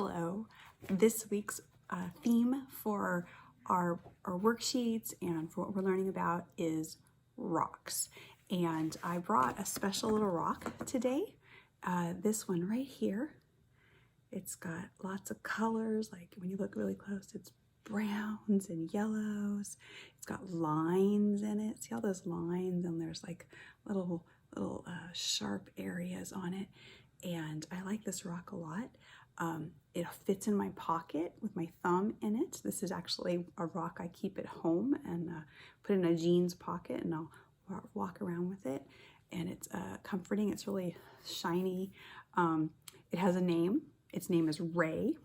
Hello. This week's theme for our worksheets and for what we're learning about is rocks. And I brought a special little rock today. This one right here. It's got lots of colors, like when you look really close, it's browns and yellows. It's got lines in it. See all those lines? And there's like little sharp areas on it. And I like this rock a lot. It fits in my pocket with my thumb in it. This is actually a rock I keep at home and put in a jeans pocket, and I'll walk around with it. And it's comforting. It's really shiny. It has a name. Its name is Ray.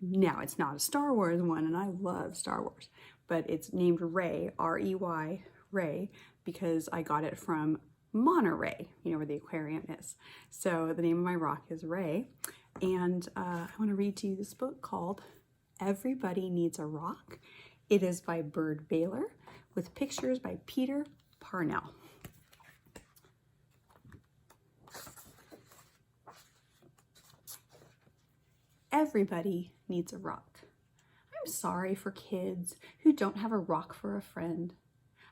Now, it's not a Star Wars one, and I love Star Wars, but it's named Ray, R-E-Y, Ray, because I got it from Monterey, you know, where the aquarium is. So the name of my rock is Ray. And I want to read to you this book called Everybody Needs a Rock. It is by Bird Baylor with pictures by Peter Parnell. Everybody needs a rock. I'm sorry for kids who don't have a rock for a friend.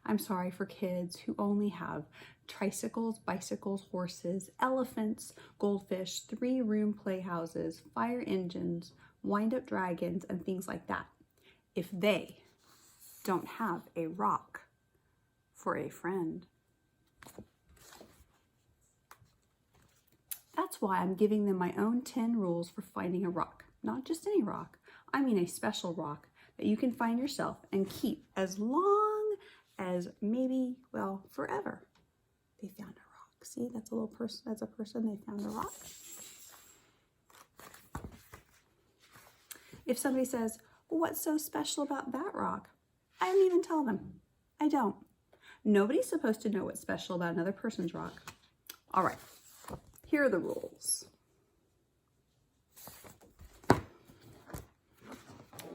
I'm sorry for kids who only have tricycles, bicycles, horses, elephants, goldfish, 3-room playhouses, fire engines, wind-up dragons, and things like that. If they don't have a rock for a friend. That's why I'm giving them my own 10 rules for finding a rock. Not just any rock. I mean a special rock that you can find yourself and keep as long as maybe, well, forever. They found a rock. See, that's a little person, that's a person, they found a rock. If somebody says, well, what's so special about that rock? I don't even tell them. I don't. Nobody's supposed to know what's special about another person's rock. All right, here are the rules.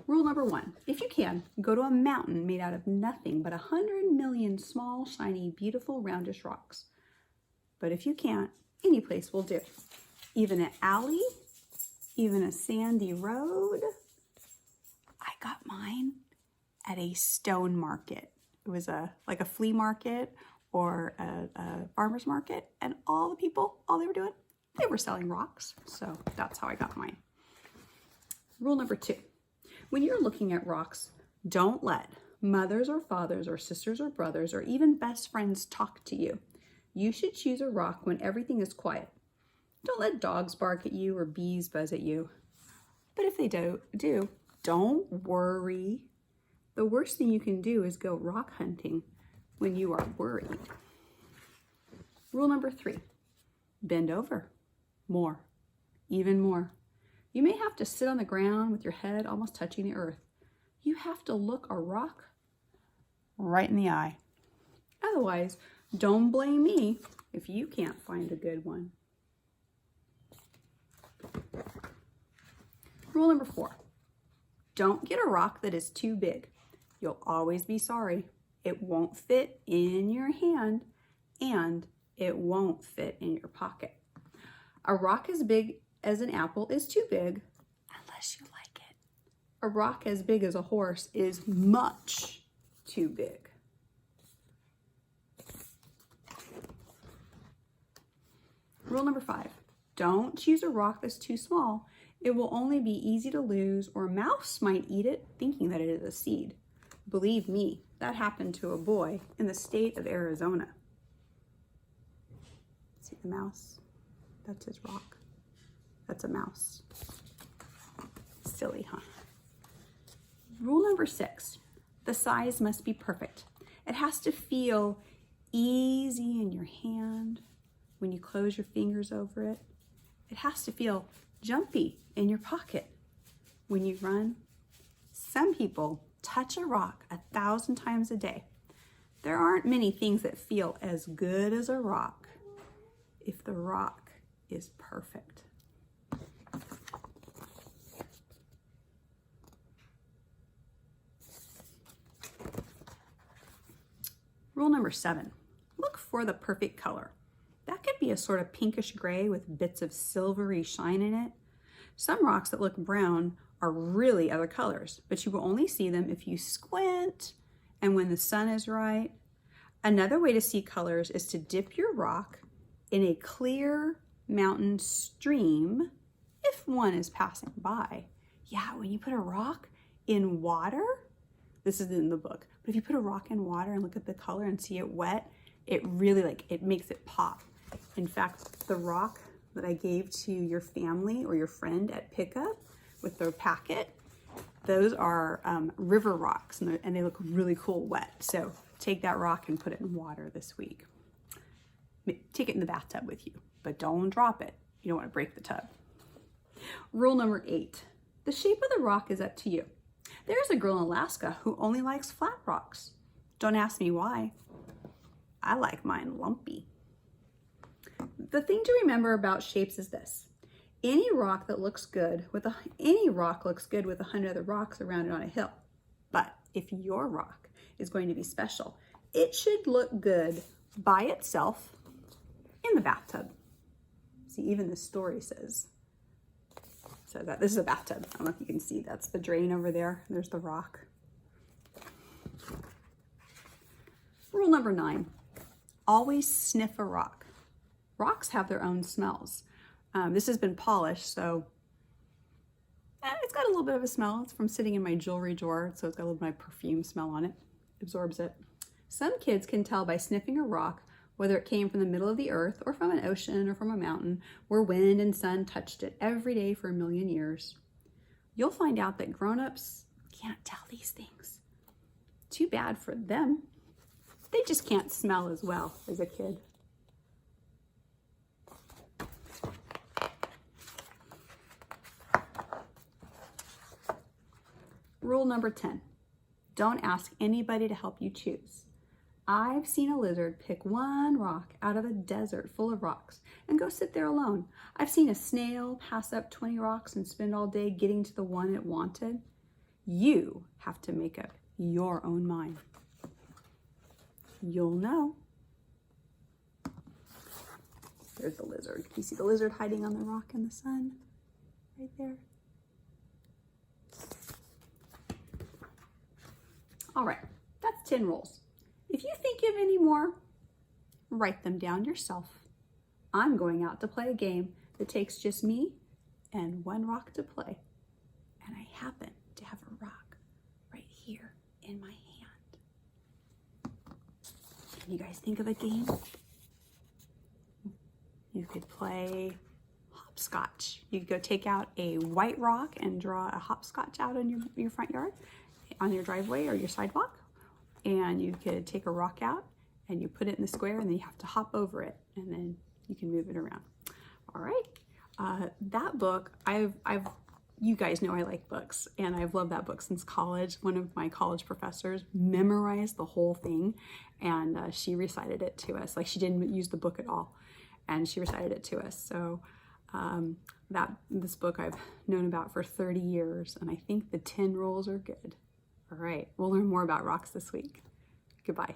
Rule number 1, if you can, go to a mountain made out of nothing but 100 million small, shiny, beautiful, roundish rocks. But if you can't, any place will do. Even an alley, even a sandy road. I got mine at a stone market. It was like a flea market or a farmer's market, and all the people, all they were doing, they were selling rocks. So that's how I got mine. Rule number 2. When you're looking at rocks, don't let mothers or fathers or sisters or brothers or even best friends talk to you. You should choose a rock when everything is quiet. Don't let dogs bark at you or bees buzz at you. But if they do, don't worry. The worst thing you can do is go rock hunting when you are worried. Rule number 3, bend over more, even more. You may have to sit on the ground with your head almost touching the earth. You have to look a rock right in the eye. Otherwise, don't blame me if you can't find a good one. Rule number 4, don't get a rock that is too big. You'll always be sorry. It won't fit in your hand and it won't fit in your pocket. A rock as big as an apple is too big unless you like it. A rock as big as a horse is much too big. Rule number 5, don't choose a rock that's too small. It will only be easy to lose, or a mouse might eat it thinking that it is a seed. Believe me, that happened to a boy in the state of Arizona. See the mouse? That's his rock. That's a mouse. Silly, huh? Rule number 6, the size must be perfect. It has to feel easy in your hand when you close your fingers over it. It has to feel jumpy in your pocket when you run. Some people touch a rock 1,000 times a day. There aren't many things that feel as good as a rock if the rock is perfect. Rule number 7, look for the perfect color. That could be a sort of pinkish gray with bits of silvery shine in it. Some rocks that look brown are really other colors, but you will only see them if you squint and when the sun is right. Another way to see colors is to dip your rock in a clear mountain stream if one is passing by. Yeah, when you put a rock in water, this is in the book, but if you put a rock in water and look at the color and see it wet, it really it makes it pop. In fact, the rock that I gave to your family or your friend at pickup with their packet, those are river rocks, and they look really cool wet. So take that rock and put it in water this week. Take it in the bathtub with you, but don't drop it. You don't want to break the tub. Rule number 8, the shape of the rock is up to you. There's a girl in Alaska who only likes flat rocks. Don't ask me why. I like mine lumpy. The thing to remember about shapes is this. Any rock looks good with 100 other rocks around it on a hill. But if your rock is going to be special, it should look good by itself in the bathtub. See, even the story says that this is a bathtub. I don't know if you can see, that's the drain over there. There's the rock. Rule number 9, always sniff a rock. Rocks have their own smells. This has been polished, so it's got a little bit of a smell. It's from sitting in my jewelry drawer, so it's got a little bit of my perfume smell on it. Absorbs it. Some kids can tell by sniffing a rock whether it came from the middle of the earth or from an ocean or from a mountain where wind and sun touched it every day for 1,000,000 years. You'll find out that grown-ups can't tell these things. Too bad for them. They just can't smell as well as a kid. Rule number 10, don't ask anybody to help you choose. I've seen a lizard pick one rock out of a desert full of rocks and go sit there alone. I've seen a snail pass up 20 rocks and spend all day getting to the one it wanted. You have to make up your own mind. You'll know. There's the lizard. You see the lizard hiding on the rock in the sun? Right there. All right, that's 10 rules. If you think of any more, write them down yourself. I'm going out to play a game that takes just me and one rock to play. And I happen to have a rock right here in my hand. Can you guys think of a game? You could play hopscotch. You could go take out a white rock and draw a hopscotch out in your front yard, on your driveway or your sidewalk. And you could take a rock out and you put it in the square, and then you have to hop over it, and then you can move it around. All right, that book, you guys know I like books, and I've loved that book since college. One of my college professors memorized the whole thing, and she recited it to us. Like, she didn't use the book at all, and she recited it to us. So this book I've known about for 30 years, and I think the 10 rules are good. All right, we'll learn more about rocks this week. Goodbye.